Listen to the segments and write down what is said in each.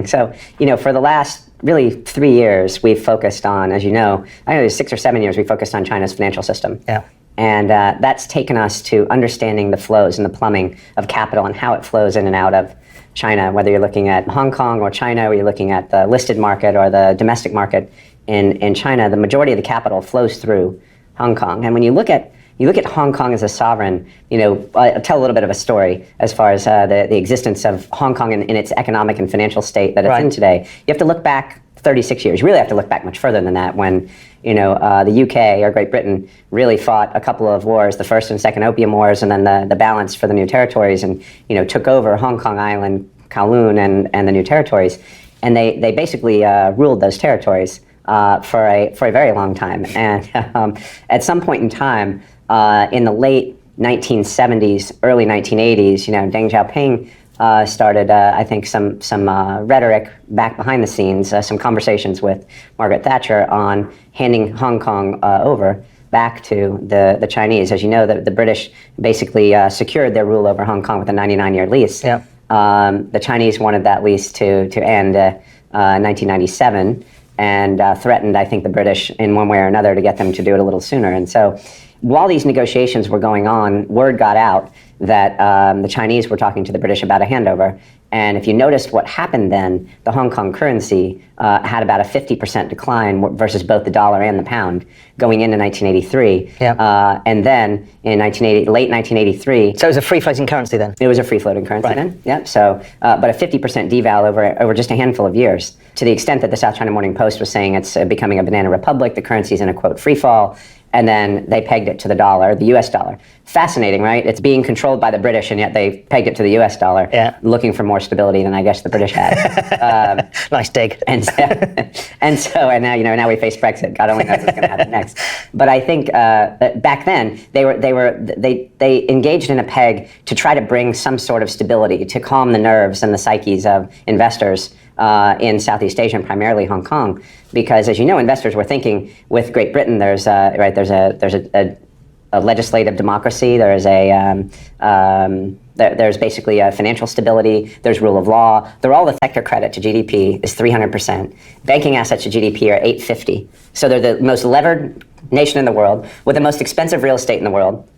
So, for the last really 3 years, we've focused on, as you know, I know there's 6 or 7 years, we focused on China's financial system. Yeah. And that's taken us to understanding the flows and the plumbing of capital and how it flows in and out of China, whether you're looking at Hong Kong or China, or you're looking at the listed market or the domestic market in China, the majority of the capital flows through Hong Kong. And when you look at Hong Kong as a sovereign, I'll tell a little bit of a story as far as the existence of Hong Kong in its economic and financial state that it's in today. You have to look back 36 years. You really have to look back much further than that when, the UK or Great Britain really fought a couple of wars, the First and Second Opium Wars, and then the balance for the new territories, and, took over Hong Kong Island, Kowloon, and the new territories. And they basically ruled those territories for a very long time. And at some point in time, in the late 1970s, early 1980s, Deng Xiaoping started, I think, some rhetoric back behind the scenes, some conversations with Margaret Thatcher on handing Hong Kong over back to the Chinese. As you know, the British basically secured their rule over Hong Kong with a 99-year lease. Yeah. The Chinese wanted that lease to end 1997 and threatened, I think, the British in one way or another to get them to do it a little sooner. And so while these negotiations were going on, word got out that the Chinese were talking to the British about a handover. And if you noticed what happened then, the Hong Kong currency had about a 50% decline versus both the dollar and the pound going into 1983. Yeah. And then in late 1983... So it was a free-floating currency then? It was a free-floating currency then, yeah. So, but a 50% deval over just a handful of years, to the extent that the South China Morning Post was saying it's becoming a banana republic, the currency's in a, quote, free fall. And then they pegged it to the dollar, the US dollar. Fascinating, right? It's being controlled by the British, and yet they pegged it to the US dollar, looking for more stability than I guess the British had. Nice dig. And now, now we face Brexit. God only knows what's going to happen next. But I think that back then they engaged in a peg to try to bring some sort of stability, to calm the nerves and the psyches of investors in Southeast Asia, and primarily Hong Kong, because, as you know, investors were thinking with Great Britain, there's a legislative democracy, there's basically a financial stability, there's rule of law. The all the sector credit to GDP is 300%. Banking assets to GDP are 850. So they're the most levered nation in the world, with the most expensive real estate in the world,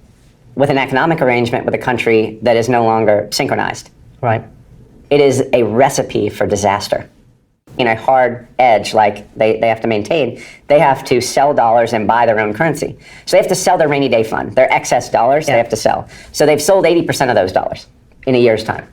with an economic arrangement with a country that is no longer synchronized. Right. It is a recipe for disaster. In a hard edge like they have to maintain, they have to sell dollars and buy their own currency. So they have to sell their rainy day fund, their excess dollars they have to sell. So they've sold 80% of those dollars in a year's time.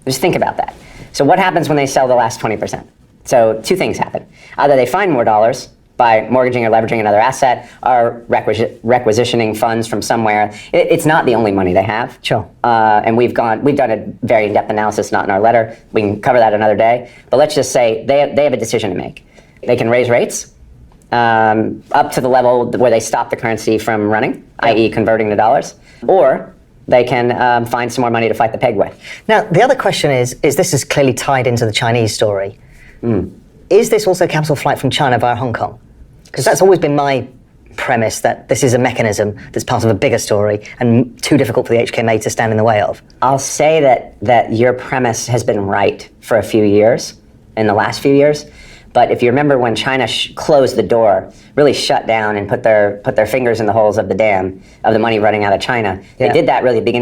Just think about that. So what happens when they sell the last 20%? So 2 things happen. Either they find more dollars by mortgaging or leveraging another asset, or requisitioning funds from somewhere. It's not the only money they have. Sure. And we've done a very in-depth analysis, not in our letter. We can cover that another day. But let's just say they have a decision to make. They can raise rates up to the level where they stop the currency from running, i.e. converting to dollars, or they can find some more money to fight the peg with. Now, the other question is this is clearly tied into the Chinese story. Is this also capital flight from China via Hong Kong? Because that's always been my premise, that this is a mechanism that's part of a bigger story and too difficult for the HKMA to stand in the way of. I'll say that your premise has been right for a few years, in the last few years. But if you remember when China closed the door, really shut down and put their fingers in the holes of the dam, of the money running out of China, they did that really beginning